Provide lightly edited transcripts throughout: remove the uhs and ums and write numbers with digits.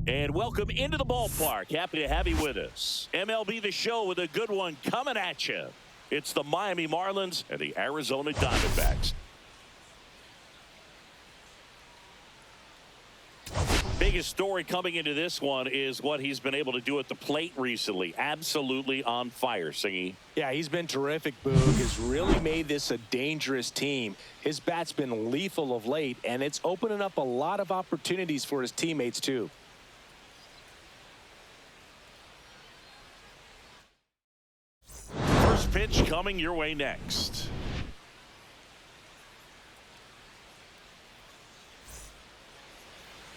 And welcome into the ballpark. Happy to have you with us. MLB The Show with a good one coming at you. It's the Miami Marlins and the Arizona Diamondbacks. Biggest story coming into this one is what he's been able to do at the plate recently. Absolutely on fire, Singy. Yeah, he's been terrific, Boog. Has really made this a dangerous team. His bat's been lethal of late, and it's opening up a lot of opportunities for his teammates, too. First pitch coming your way next.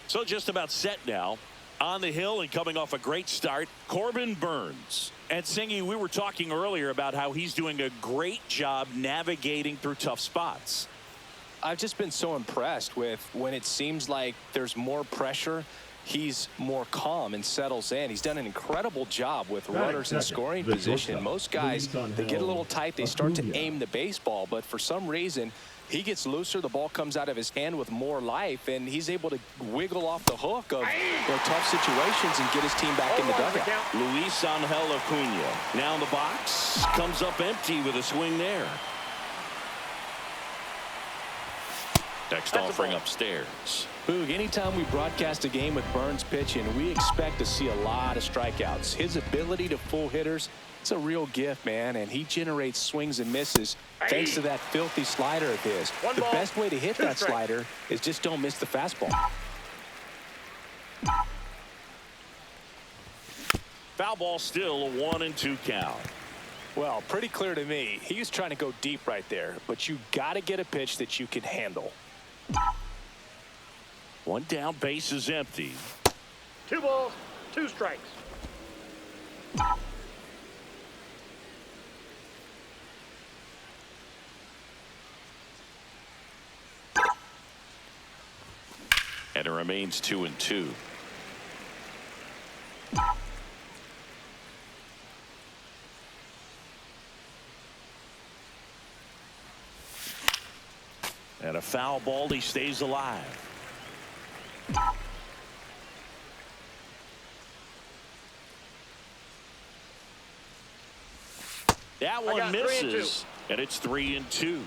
So just about set now. On the hill and coming off a great start, Corbin Burnes. And Singy, we were talking earlier about how he's doing a great job navigating through tough spots. I've just been so impressed with when it seems like there's more pressure, he's more calm and settles in. He's done an incredible job with runners in scoring position. Most guys, they get a little tight, they start to aim the baseball, but for some reason, he gets looser, the ball comes out of his hand with more life, and he's able to wiggle off the hook of tough situations and get his team back in the dugout. Luis Angel Acuna now in the box, comes up empty with a swing there. Next offering upstairs. Boog, anytime we broadcast a game with Burnes pitching, we expect to see a lot of strikeouts. His ability to pull hitters, it's a real gift, man, and he generates swings and misses thanks to that filthy slider of his. The best way to hit that slider is just don't miss the fastball. Foul ball, still a 1-2 count. Well, pretty clear to me. He was trying to go deep right there, but you got to get a pitch that you can handle. One down, base is empty. 2 balls, 2 strikes. And it remains 2-2. And a foul ball, he stays alive. That one misses, and it's 3-2.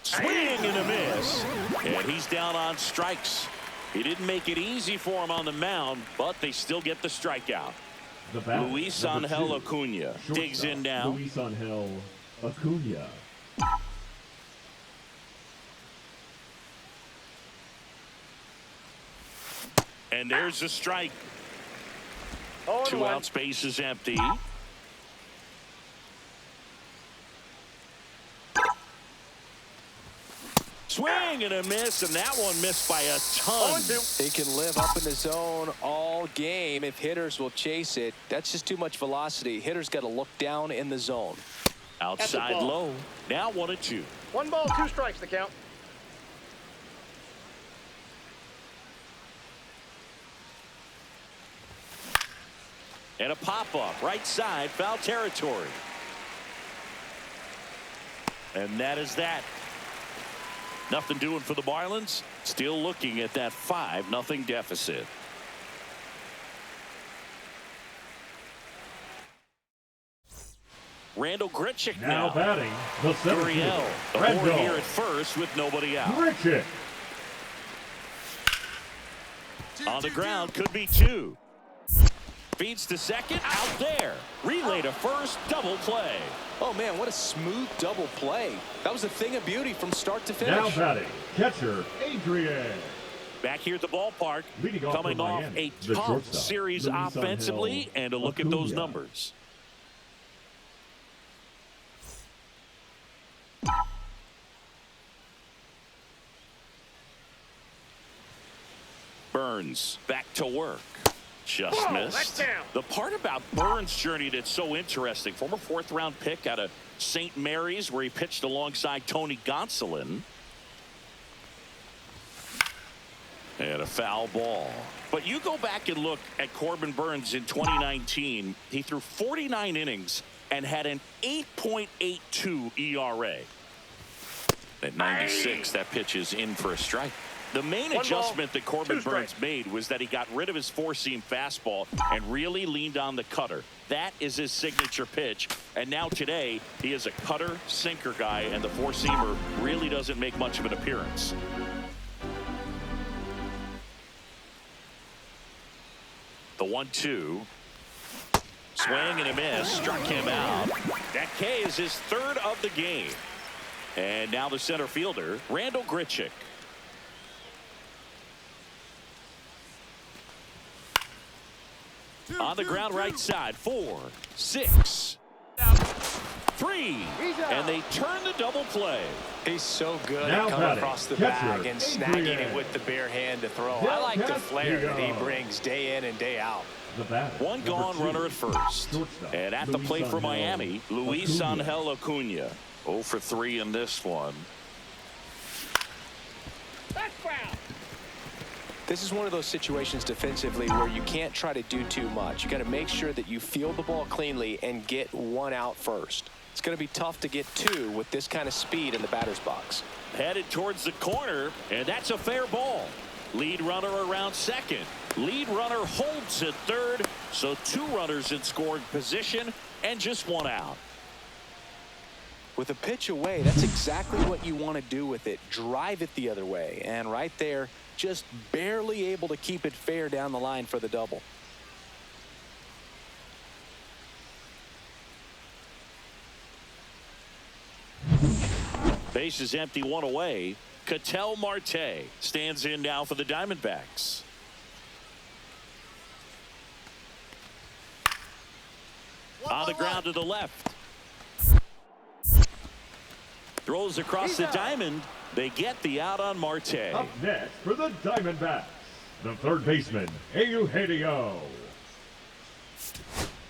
Swing and a miss, and he's down on strikes. He didn't make it easy for him on the mound, but they still get the strikeout. Luis Angel Acuna digs in now. Luis Angel Acuna. And there's a strike. 2 outs, base is empty. Swing and a miss, and that one missed by a ton. He can live up in the zone all game if hitters will chase it. That's just too much velocity. Hitters got to look down in the zone. Outside low. Now 1-2. 1 ball, 2 strikes, the count. And a pop-up, right side, foul territory. And that is that. Nothing doing for the Marlins. Still looking at that 5-0 deficit. Randall Grichuk now batting the Gurriel, the board here at first with nobody out. Grichuk. On the ground, could be 2. Feeds to second, out there. Relay to first, double play. Oh, man, what a smooth double play. That was a thing of beauty from start to finish. Now batting, catcher Adrian. Back here at the ballpark, coming off a the tough series Luis offensively, Angel and a look Acuna. at those numbers. Burnes back to work. Just missed. The part about Burnes' journey that's so interesting, former 4th-round pick out of St. Mary's, where he pitched alongside Tony Gonsolin. And a foul ball. But you go back and look at Corbin Burnes in 2019. He threw 49 innings and had an 8.82 ERA. At 96, that pitch is in for a strike. The main One adjustment ball, that Corbin two Burns strikes. made was that he got rid of his four-seam fastball and really leaned on the cutter. That is his signature pitch. And now today, he is a cutter, sinker guy, and the four-seamer really doesn't make much of an appearance. The 1-2. Swing and a miss. Struck him out. That K is his third of the game. And now the center fielder, Randall Grichuk. On the ground right side. 4, 6, 3. And they turn the double play. He's so good Now at coming batting, across the catcher, bag and snagging Adrian. it with the bare hand to throw. Del I like the flair that he Castillo. brings day in and day out. The batter, One number gone 2, runner at first. shortstop, And at the Luis plate for Angel Miami, Luis Acuna. Angel Acuna. 0 for 3 in this one. That's foul. This is one of those situations defensively where you can't try to do too much. You got to make sure that you field the ball cleanly and get one out first. It's going to be tough to get two with this kind of speed in the batter's box. Headed towards the corner, and that's a fair ball. Lead runner around second. Lead runner holds at third, so 2 runners in scoring position and just 1 out. With a pitch away, that's exactly what you want to do with it. Drive it the other way. And right there, just barely able to keep it fair down the line for the double. Base is empty, 1 away. Ketel Marte stands in now for the Diamondbacks. On the ground to the left. Throws across the diamond. They get the out on Marte. Up next for the Diamondbacks, the third baseman, Eugenio.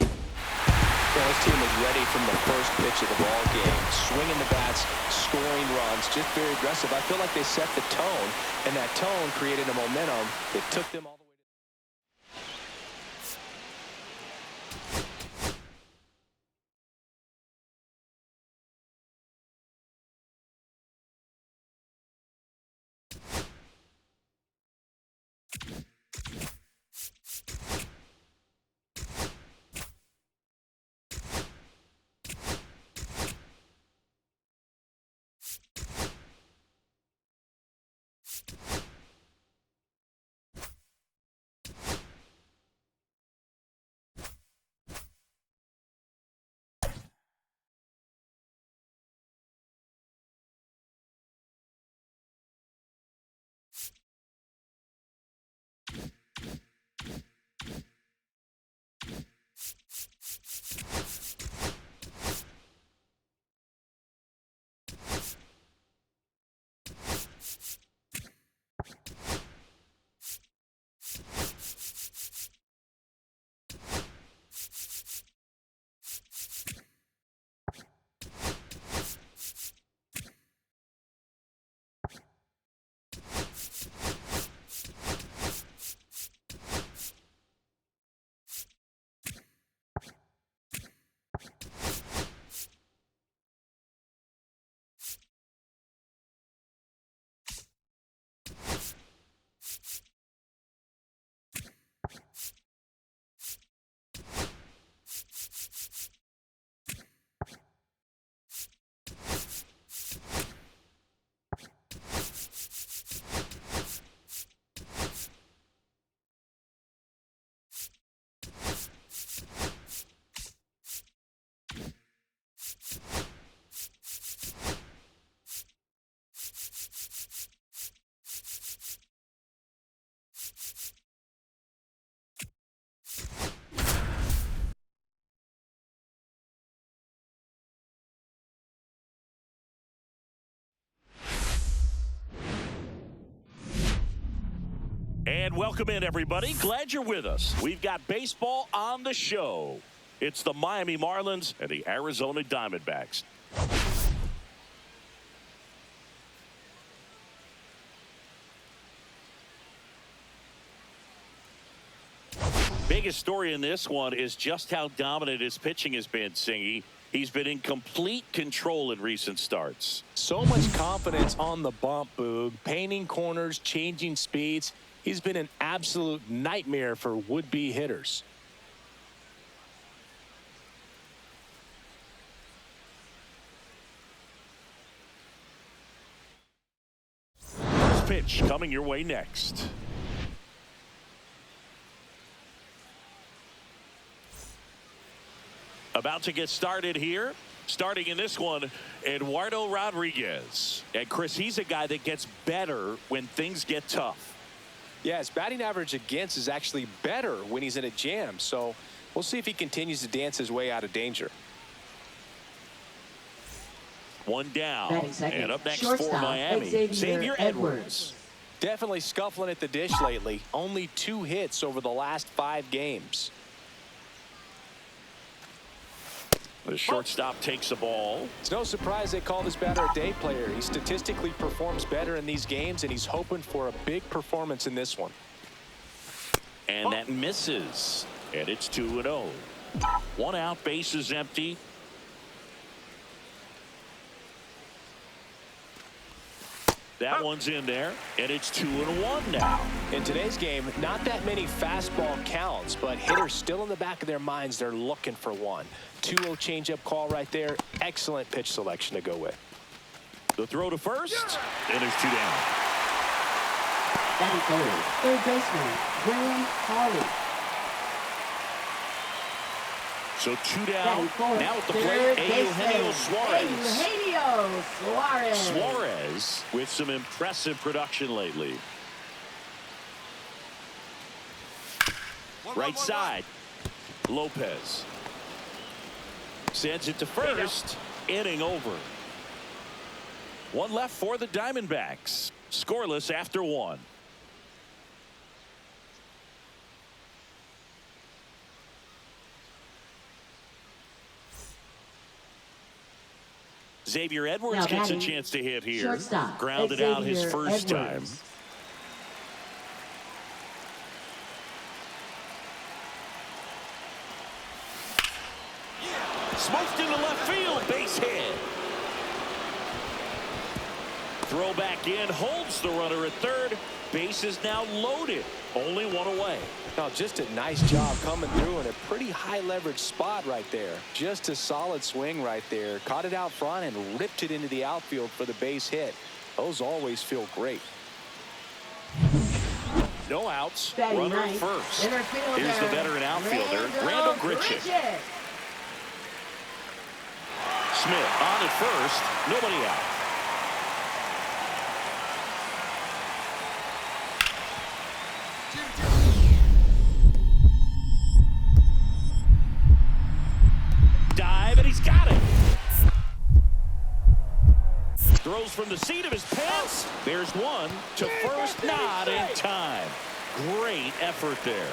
Well, this team is ready from the first pitch of the ball game. Swinging the bats, scoring runs, just very aggressive. I feel like they set the tone, and that tone created a momentum that took them all the way to And welcome in, everybody. Glad you're with us. We've got baseball on the show. It's the Miami Marlins and the Arizona Diamondbacks. Biggest story in this one is just how dominant his pitching has been, Singy. He's been in complete control in recent starts. So much confidence on the bump, Boog. Painting corners, changing speeds. He's been an absolute nightmare for would-be hitters. First pitch coming your way next. About to get started here. Starting in this one, Eduardo Rodriguez. And Chris, he's a guy that gets better when things get tough. Yeah, his batting average against is actually better when he's in a jam. So we'll see if he continues to dance his way out of danger. One down. And up next Shortstop, for Miami, Xavier Edwards. Definitely scuffling at the dish lately. Only 2 hits over the last 5 games. The shortstop takes the ball. It's no surprise they call this batter a day player. He statistically performs better in these games, and he's hoping for a big performance in this one. And that misses. And it's 2-0. 1 out, base is empty. That one's in there, and it's 2-1 now. In today's game, not that many fastball counts, but hitters still in the back of their minds, they're looking for one. 2-0 changeup call right there. Excellent pitch selection to go with. The throw to first, and it's 2 down. Batting third baseman, Graham Hawley. So 2 down. Now at the plate, Eugenio Suarez. Eugenio Suarez. Suarez with some impressive production lately. Right side, Lopez. Sends it to first. Inning over. 1 left for the Diamondbacks. Scoreless after 1. Xavier Edwards gets a chance to hit here. Shortstop, Grounded out his first time. Smoked into left field, base hit. Throw back in, holds the runner at third. Base is now loaded. Only 1 away. Now, just a nice job coming through in a pretty high leverage spot right there. Just a solid swing right there. Caught it out front and ripped it into the outfield for the base hit. Those always feel great. No outs. Runner at first. Here's the veteran outfielder, Randall Grichuk. Smith on at first. Nobody out. Dive, and he's got it. Throws from the seat of his pants. There's one to first, not in time. Great effort there.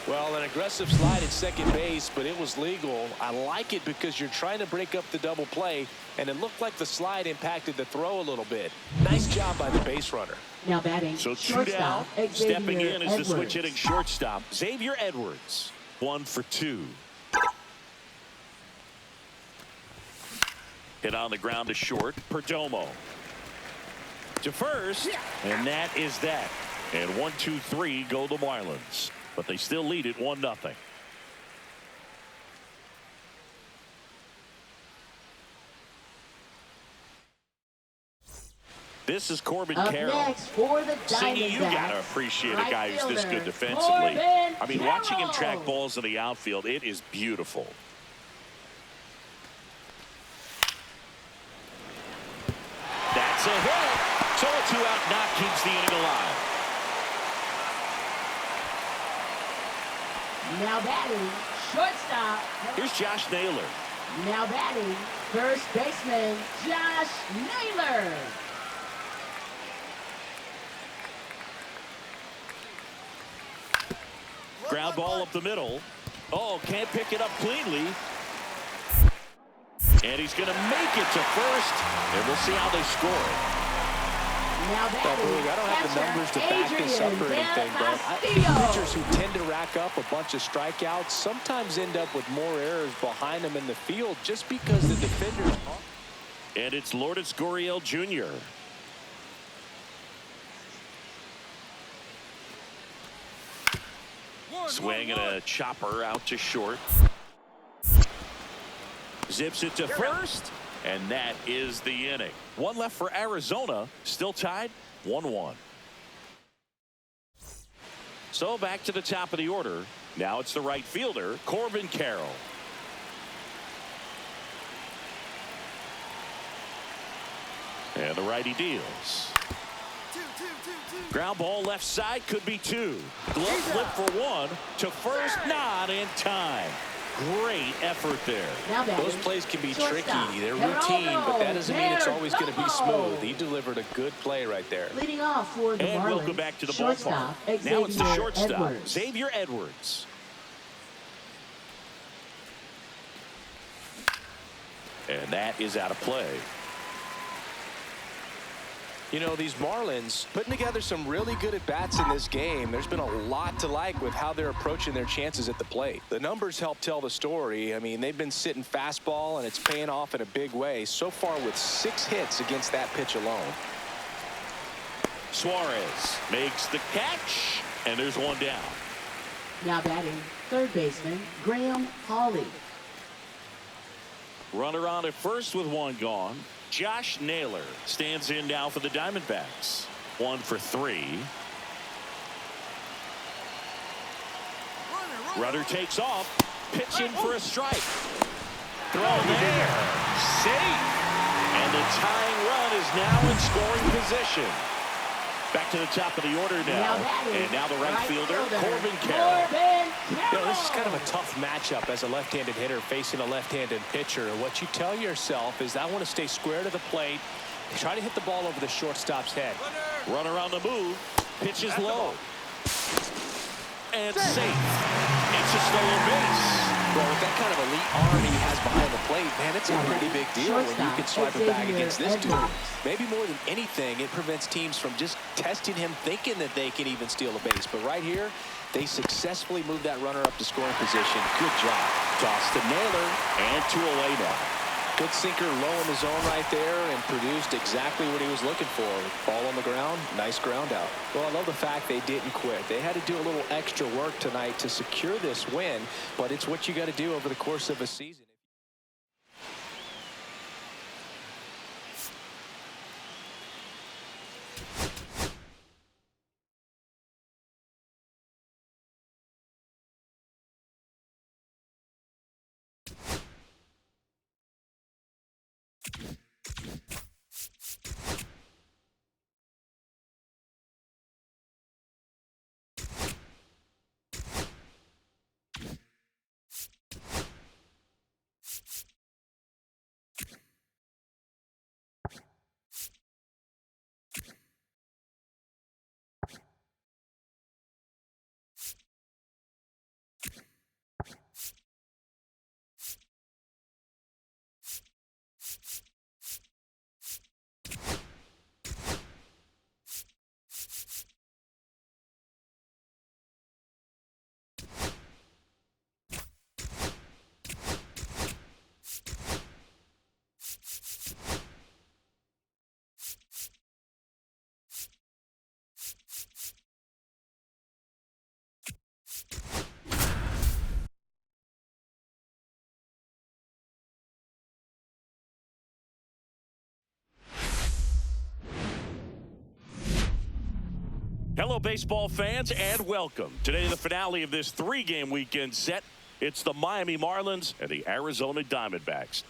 Well, an aggressive slide at second base, but it was legal. I like it because you're trying to break up the double play, and it looked like the slide impacted the throw a little bit. Nice job by the base runner. Now batting. So 2 down. Stepping in is the switch hitting shortstop, Xavier Edwards. 1 for 2. Hit on the ground to short. Perdomo to first, and that is that. And 1-2-3 go the Marlins, but they still lead it 1-0. This is Corbin Carroll. Next for the Sadie, you gotta appreciate a guy who's this good defensively. I mean, watching him track balls in the outfield, it is beautiful. That's a hit. So a 2-out knock keeps the inning alive. Now batting, shortstop. Here's Josh Naylor. Now batting, first baseman, Josh Naylor. Ground ball up the middle. Oh, can't pick it up cleanly. And he's going to make it to first, and we'll see how they score. Now batting, I don't have the numbers to back this up or anything, but pitchers who tend to rack up a bunch of strikeouts sometimes end up with more errors behind them in the field just because the defenders are. And it's Lourdes Gurriel Jr. Swing and a chopper out to short. Zips it to first, and that is the inning. One left for Arizona, still tied 1-1. So back to the top of the order. Now it's the right fielder, Corbin Carroll. And the righty deals. Ground ball left side, could be two. Glove flip for one, to first, not in time. Great effort there. Those plays can be tricky. They're routine, but that doesn't mean it's always going to be smooth. He delivered a good play right there. Leading off for the Marlins, and welcome back to the ballpark. Now it's the shortstop, Xavier Edwards. And that is out of play. You know, these Marlins putting together some really good at-bats in this game. There's been a lot to like with how they're approaching their chances at the plate. The numbers help tell the story. I mean, they've been sitting fastball, and it's paying off in a big way. So far with 6 hits against that pitch alone. Suarez makes the catch, and there's one down. Now batting, third baseman, Graham Hawley. Runner on at first with one gone. Josh Naylor stands in now for the Diamondbacks. 1 for 3. Runner takes off. Pitch in for a strike. Throw there. Safe. And the tying run is now in scoring position. Back to the top of the order now. And now the right fielder, Corbin Carroll. You know, this is kind of a tough matchup as a left-handed hitter facing a left-handed pitcher. What you tell yourself is, I want to stay square to the plate, try to hit the ball over the shortstop's head. Runner on the move. Pitches low. And safe. It's a stolen base. Well, with that kind of elite arm he has behind the plate, man, it's a pretty big deal when you can swipe it back against this dude. Maybe more than anything, it prevents teams from just testing him, thinking that they can even steal a base. But right here, they successfully moved that runner up to scoring position. Good job. Toss to Naylor, and 2 away now. Good sinker low in the zone right there, and produced exactly what he was looking for. Ball on the ground, nice ground out. Well, I love the fact they didn't quit. They had to do a little extra work tonight to secure this win, but it's what you got to do over the course of a season. Hello, baseball fans, and welcome. Today, the finale of this 3-game weekend set. It's the Miami Marlins and the Arizona Diamondbacks.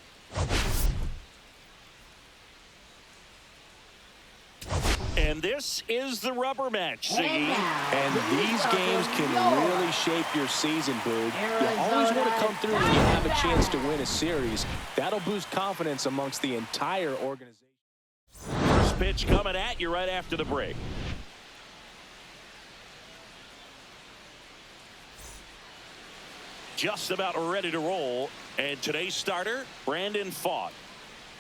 And this is the rubber match, Siggy. And these games can really shape your season, Boog. You always want to come through when you have a chance to win a series. That'll boost confidence amongst the entire organization. First pitch coming at you right after the break. Just about ready to roll. And today's starter, Brandon Pfaadt.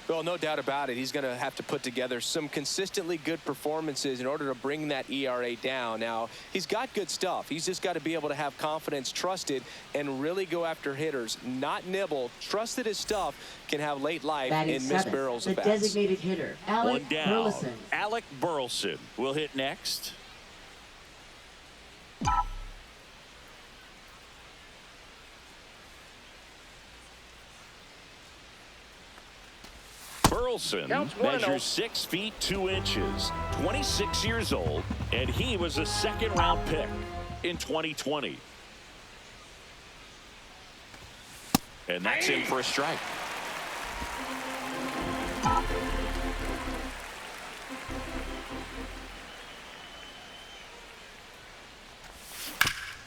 Well, no doubt about it. He's going to have to put together some consistently good performances in order to bring that ERA down. Now, he's got good stuff. He's just got to be able to have confidence, trust it, and really go after hitters, not nibble. Trust that his stuff can have late life Batting and miss seventh, barrels the of bats. designated hitter, Alec One down. Burleson. Alec Burleson will hit next. Burleson Counts 1-0. measures 6 feet 2 inches, 26 years old, and he was a second-round pick in 2020. And that's in for a strike.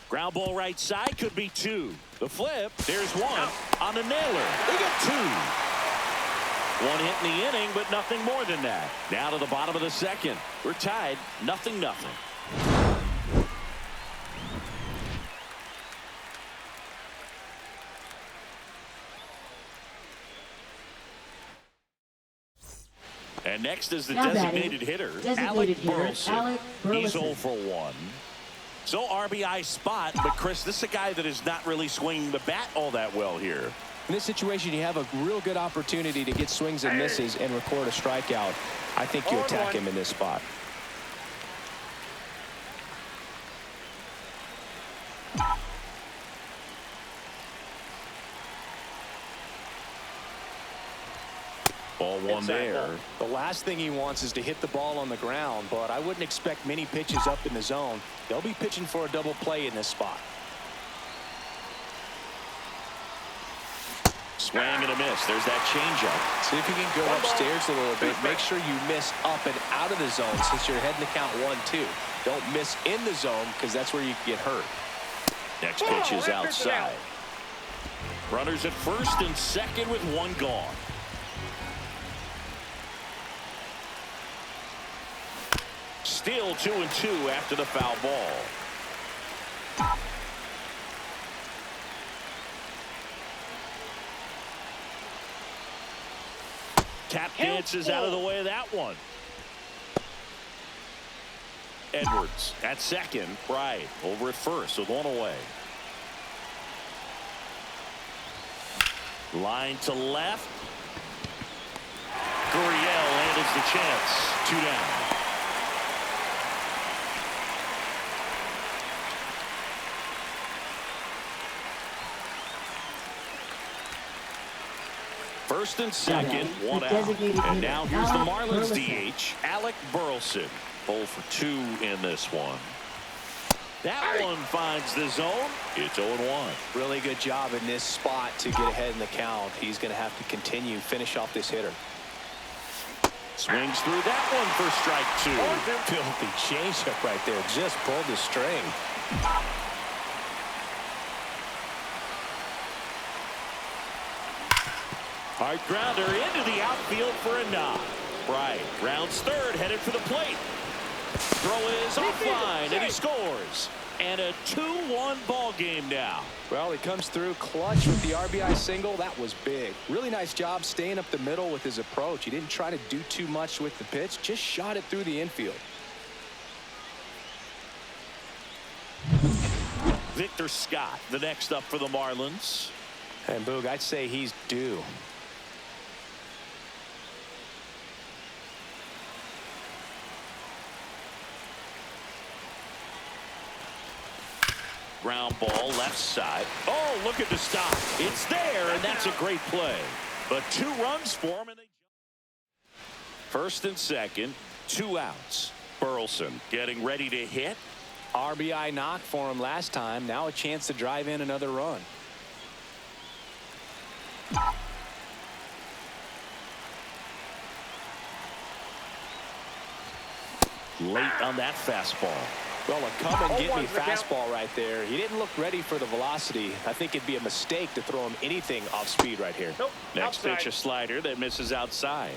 Ground ball right side, could be 2. The flip, there's 1 on the nailer. They get 2. 1 hit in the inning, but nothing more than that. Now to the bottom of the second. We're tied, 0-0. And next is the Now designated batting, hitter, designated Alec hitter, Burleson. Alec He's Burleson. 0 for 1. So RBI spot, but Chris, this is a guy that is not really swinging the bat all that well here. In this situation, you have a real good opportunity to get swings and misses and record a strikeout. I think you attack him in this spot. Ball 1 there. The last thing he wants is to hit the ball on the ground, but I wouldn't expect many pitches up in the zone. They'll be pitching for a double play in this spot. Swing and a miss. There's that changeup. See if you can go upstairs a little bit. Make sure you miss up and out of the zone since you're heading to count 1-2. Don't miss in the zone because that's where you get hurt. Next pitch is outside. Runners at first and second with 1 gone. Still 2-2 after the foul ball. Tap dances out of the way of that one. Edwards at second. Right over at first with 1 away. Line to left. Gurriel handles the chance. 2 down. First and second, 1 out. And now here's the Marlins DH, Alec Burleson. 0 for 2 in this one. That one finds the zone. It's 0-1. Really good job in this spot to get ahead in the count. He's going to have to continue, finish off this hitter. Swings through that one for strike 2. Filthy changeup right there. Just pulled the string. Hard grounder into the outfield for a knock. Bright rounds third, headed for the plate. Throw is offline, and he scores. And a 2-1 ball game now. Well, he comes through clutch with the RBI single. That was big. Really nice job staying up the middle with his approach. He didn't try to do too much with the pitch, just shot it through the infield. Victor Scott, the next up for the Marlins. And Boog, I'd say he's due. Ground ball left side. Oh, look at the stop. It's there, and that's a great play. But 2 runs for him, and they first and second, 2 outs. Burleson getting ready to hit. RBI knock for him last time. Now a chance to drive in another run. Late on that fastball. Well, a come and get me fastball right there. He didn't look ready for the velocity. I think it'd be a mistake to throw him anything off speed right here. Nope. Next Outside. pitch, a slider that misses outside.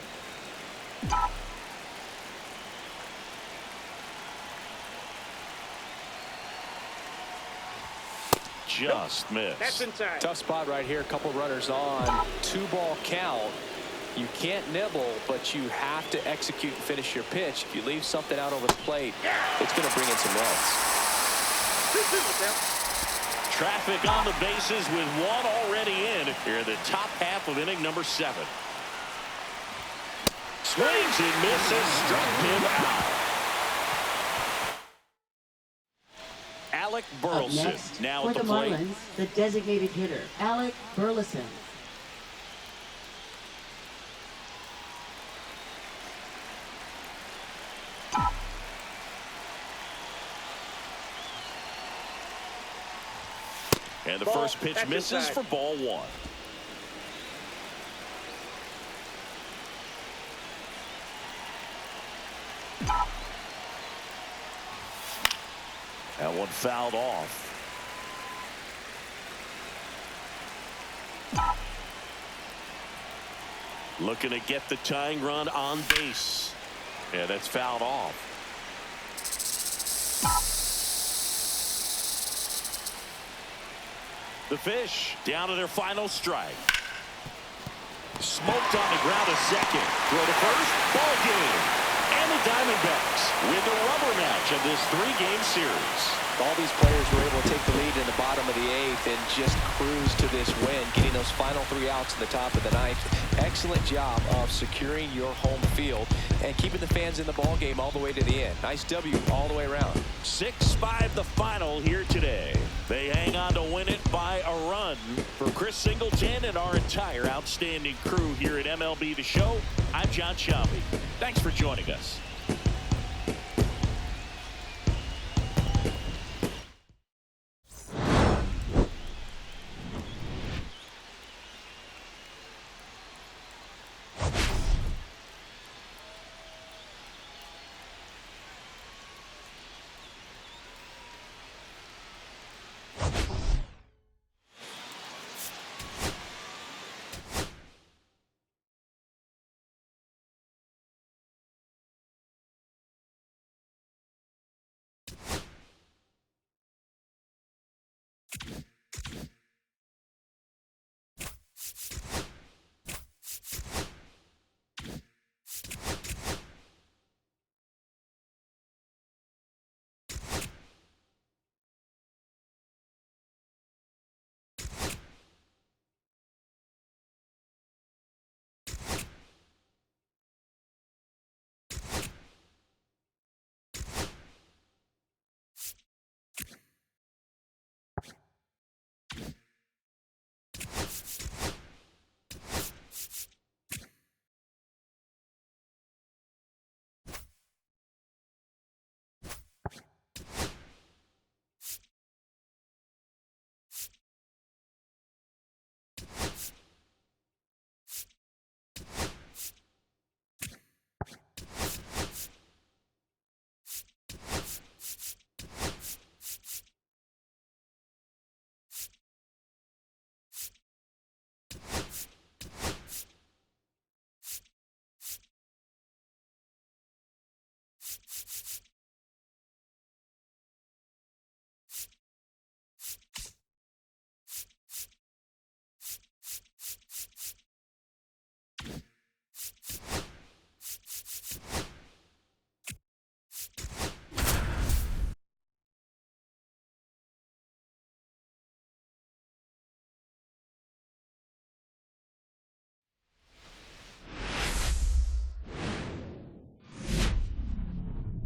Just missed. That's inside. Tough spot right here. Couple runners on. 2-ball count. You can't nibble, but you have to execute and finish your pitch. If you leave something out over the plate, it's going to bring in some runs. 2-2 the count. Traffic on the bases with one already in here in the top half of inning number 7. Swings and misses, struck him out. Alec Up Burleson next, now for at the the plate. Marlins, the designated hitter, Alec Burleson. And the Ball, first pitch catch misses inside. for ball 1. That one fouled off. Looking to get the tying run on base. Yeah, that's fouled off. The Fish down to their final strike. Smoked on the ground to second. Throw to first. Ball game. And the Diamondbacks win the rubber match of this 3-game series. All these players were able to take the lead in the bottom of the 8th and just cruise to this win, getting those final 3 outs in the top of the 9th. Excellent job of securing your home field and keeping the fans in the ball game all the way to the end. Nice W all the way around. 6-5 the final here today. They hang on to win it by a run. For Chris Singleton and our entire outstanding crew here at MLB The Show, I'm John Shelby. Thanks for joining us.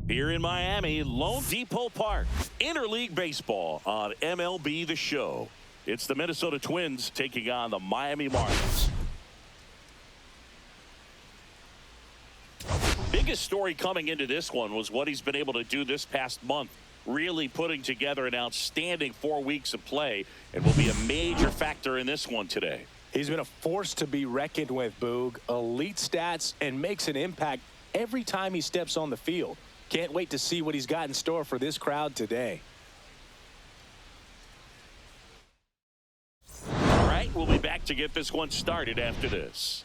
Here in Miami, Lone Depot Park, interleague baseball on MLB The Show. It's the Minnesota Twins taking on the Miami Marlins. Biggest story coming into this one was what he's been able to do this past month, really putting together an outstanding 4 weeks of play, and will be a major factor in this one today. He's been a force to be reckoned with, Boog. Elite stats and makes an impact every time he steps on the field. Can't wait to see what he's got in store for this crowd today. All right, we'll be back to get this one started after this.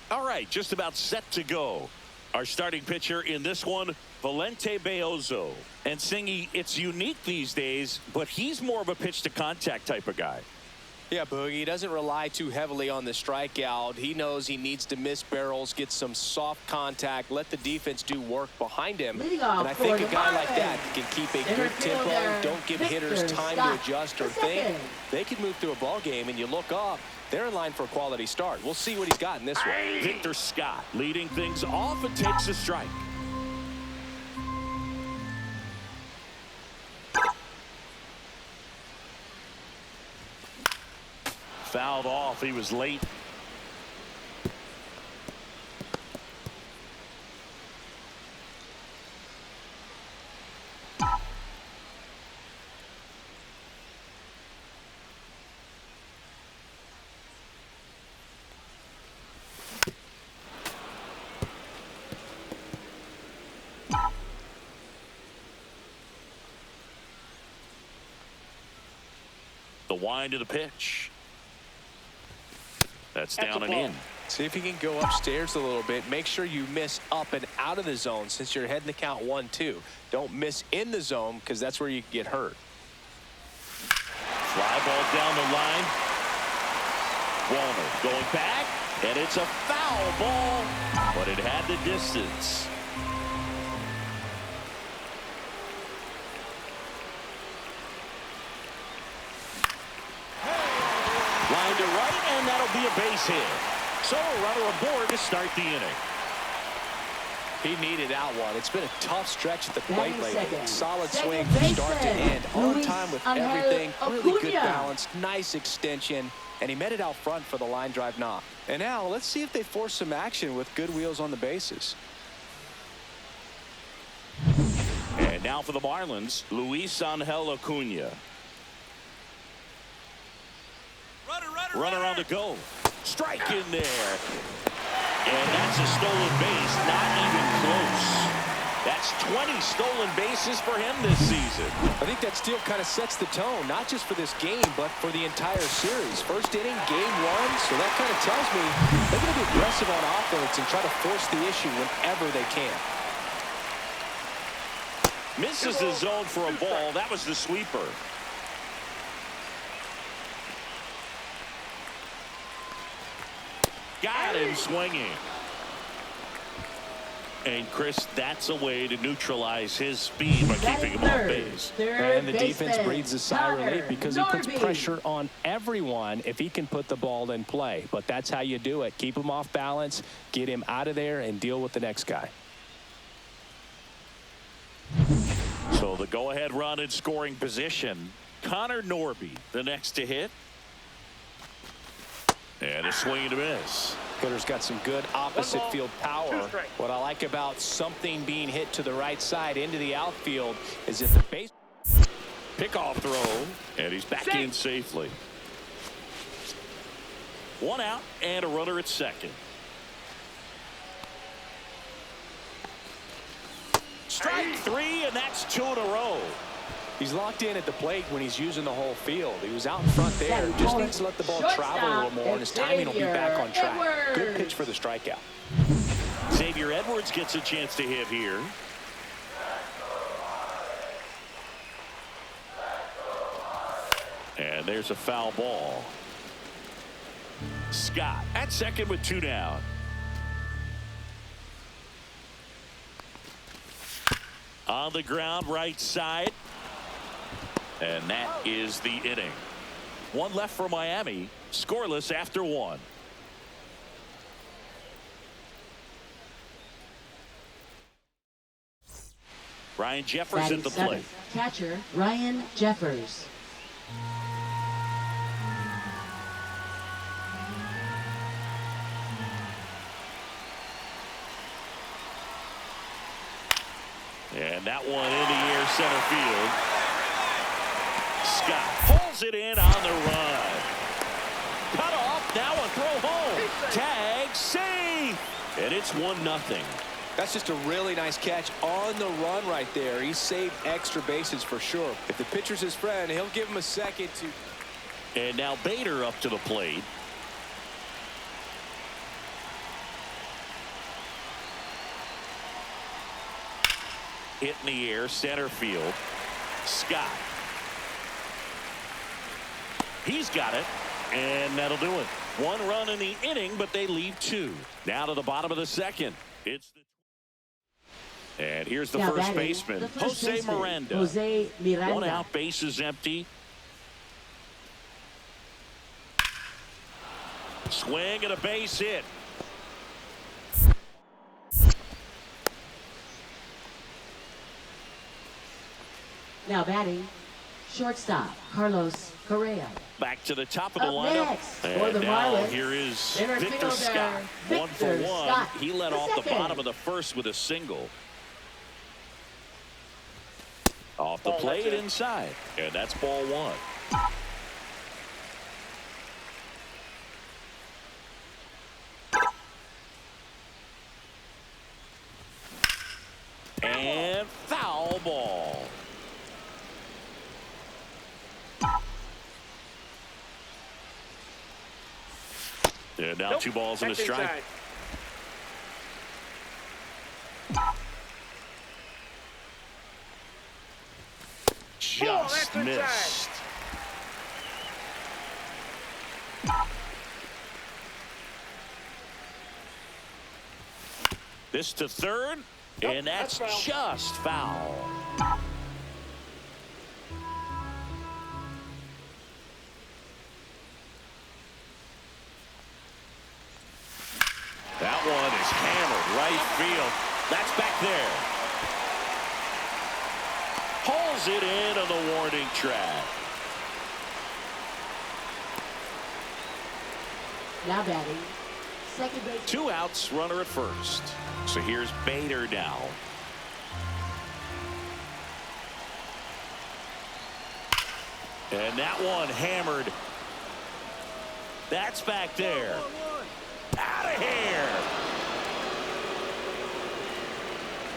All right, just about set to go. Our starting pitcher in this one, Valente Beozo. And Singy, it's unique these days, but he's more of a pitch to contact type of guy. Yeah, Boogie, he doesn't rely too heavily on the strikeout. He knows he needs to miss barrels, get some soft contact, let the defense do work behind him. And I think a guy like that can keep a good tempo, don't give hitters time to adjust or think. They can move through a ball game, and you look up, they're in line for a quality start. We'll see what he's got in this one. Victor Scott leading things off and takes a strike. Fouled off. He was late. The wind of the pitch. That's down and in. See if you can go upstairs a little bit. Make sure you miss up and out of the zone since you're heading to count 1-2. Don't miss in the zone because that's where you get hurt. Fly ball down the line. Warner going back, and it's a foul ball, but it had the distance. Line to right, and that'll be a base hit. So a runner aboard to start the inning. He needed out one. It's been a tough stretch at the plate lately. Solid swing Second from start to end. On time with everything. Really good Acuña. balance. Nice extension. And he met it out front for the line drive knock. And now let's see if they force some action with good wheels on the bases. And now for the Marlins, Luis Angel Acuña. Runner on the go. Strike in there. And that's a stolen base. Not even close. That's 20 stolen bases for him this season. I think that steal kind of sets the tone, not just for this game, but for the entire series. First inning, game one, so that kind of tells me they're going to be aggressive on offense and try to force the issue whenever they can. Misses the zone for a ball. That was the sweeper. Got him swinging. And Chris, that's a way to neutralize his speed by keeping him off base. And the defense breathes a sigh of relief because he puts pressure on everyone if he can put the ball in play. But that's how you do it. Keep him off balance, get him out of there, and deal with the next guy. So the go-ahead run in scoring position. Connor Norby, the next to hit. And a swing and a miss. Hitter's got some good opposite field power. What I like about something being hit to the right side into the outfield is if the base Pickoff throw, and he's back in safely. One out and a runner at second. Strike three, and that's 2 in a row. He's locked in at the plate when he's using the whole field. He was out in front there. Just needs to let the ball travel a little more, and his timing will be back on track. Good pitch for the strikeout. Xavier Edwards gets a chance to hit here. And there's a foul ball. Scott at second with 2 down. On the ground, right side. And that is the inning. One left for Miami. Scoreless after 1. Ryan Jeffers at the plate. Catcher Ryan Jeffers. And that one in the air center field. Scott pulls it in on the run. Cut off, now a throw home. Tag, save. And it's 1-0. That's just a really nice catch on the run right there. He saved extra bases for sure. If the pitcher's his friend, he'll give him a second to. And now Bader up to the plate. Hit in the air, center field. Scott. He's got it. And that'll do it. 1 run in the inning, but they leave 2. Now to the bottom of the second. And here's the first baseman, Jose Miranda. Jose Miranda. 1 out, base is empty. Swing and a base hit. Now batting, shortstop Carlos Correa. Back to the top of the Up lineup. next, for And the now Marlins, here is center Victor fielder, Scott. 1 for 1. Victor Scott, He led the off the second. bottom of the first with a single. Off the plate inside. And that's ball 1. And foul ball. And now 2 balls and a strike. Inside. Just that's missed. This to third, and that's that's foul. just foul. That one is hammered right field. That's back there. Hauls it in on the warning track. Now batting, second base. 2 outs, runner at first. So here's Bader now. And that one hammered. That's back there. Out of here.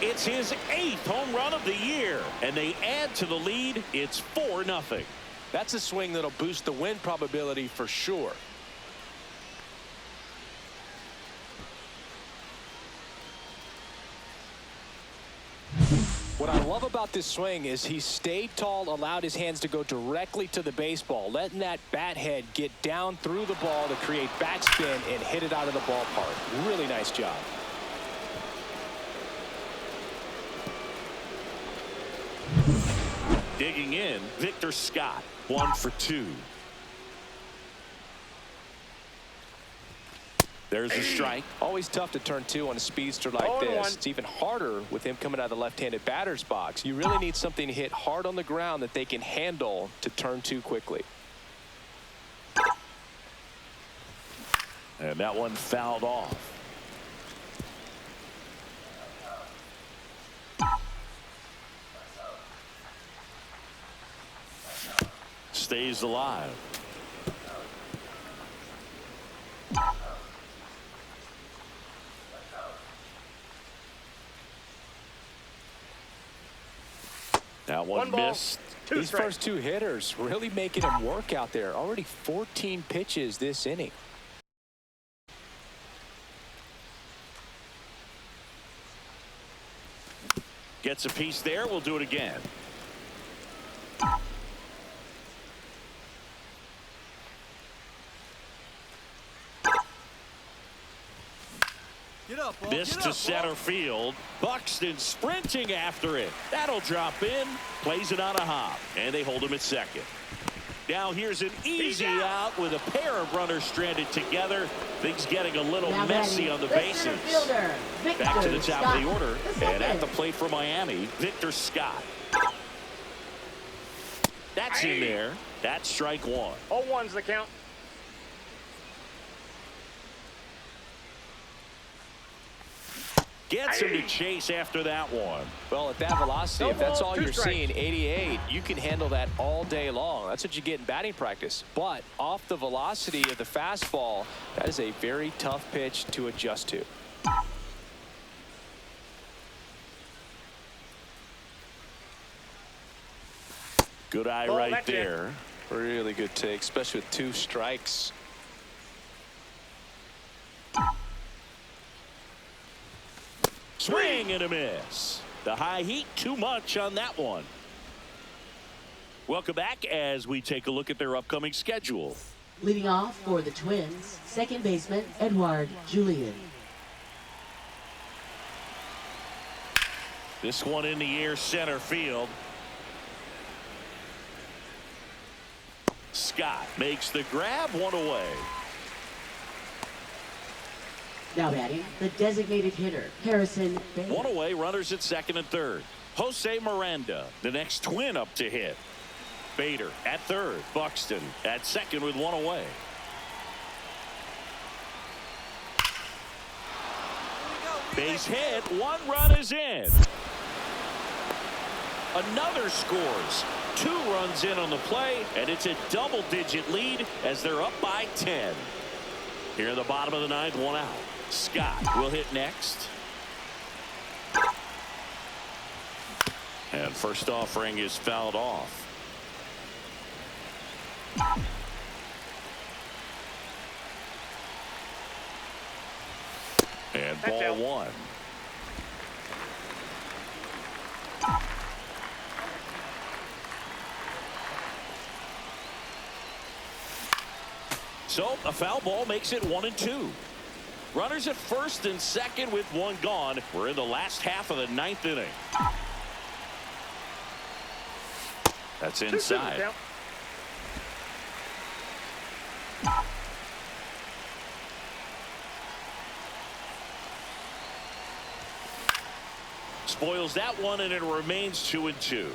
It's his 8th home run of the year, and they add to the lead. It's 4-0. That's a swing that'll boost the win probability for sure. What I love about this swing is he stayed tall, allowed his hands to go directly to the baseball, letting that bat head get down through the ball to create backspin and hit it out of the ballpark. Really nice job. Digging in, Victor Scott, 1 for 2. There's a strike. Always tough to turn 2 on a speedster like 0-1. this. It's even harder with him coming out of the left-handed batter's box. You really need something to hit hard on the ground that they can handle to turn 2 quickly. And that one fouled off. Stays alive. That one ball, missed. 2 These strikes. first 2 hitters really making him work out there. Already 14 pitches this inning. Gets a piece there. We'll do it again. This to center field. Buxton sprinting after it. That'll drop in. Plays it on a hop. And they hold him at second. Now here's an easy out with a pair of runners stranded together. Things getting a little Now messy batting, on the the bases. center fielder, Victor Back to the top Scott, of the order. the And at second. the plate for Miami, Victor Scott. That's in there. That's strike 1. 0-1's the count. Gets him to chase after that one. Well, at that velocity, No if that's ball, all 2 you're strikes. seeing, 88, you can handle that all day long. That's what you get in batting practice. But off the velocity of the fastball, that is a very tough pitch to adjust to. Good eye Ball, right that's it. there. Really good take, especially with 2 strikes. Swing and a miss. The high heat, too much on that one. Welcome back as we take a look at their upcoming schedule. Leading off for the Twins, second baseman Edward Julian. This one in the air, center field. Scott makes the grab, one away. Now batting, the designated hitter, Harrison Bader. One away, runners at second and third. Jose Miranda, the next Twin up to hit. Bader at third, Buxton at second with one away. Base hit, one run is in. Another scores. 2 runs in on the play, and it's a double-digit lead as they're up by 10. Here in the bottom of the 9th, 1 out. Scott will hit next. And first offering is fouled off. And ball 1. So a foul ball makes it 1-2. Runners at first and second with 1 gone. We're in the last half of the 9th inning. That's inside. Spoils that one, and it remains 2-2.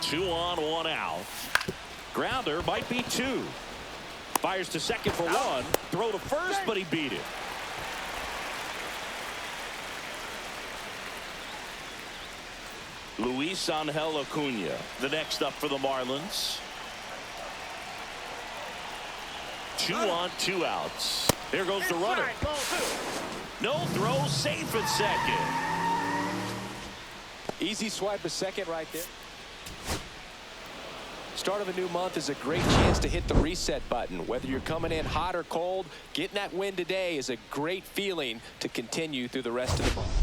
Two on, 1 out. Grounder might be 2. Fires to second for 1. Throw to first, but he beat it. Luis Angel Acuna, the next up for the Marlins. 2 on, 2 outs. There goes the runner. No throw, safe at second. Easy swipe of second right there. Start of a new month is a great chance to hit the reset button. Whether you're coming in hot or cold, getting that win today is a great feeling to continue through the rest of the month.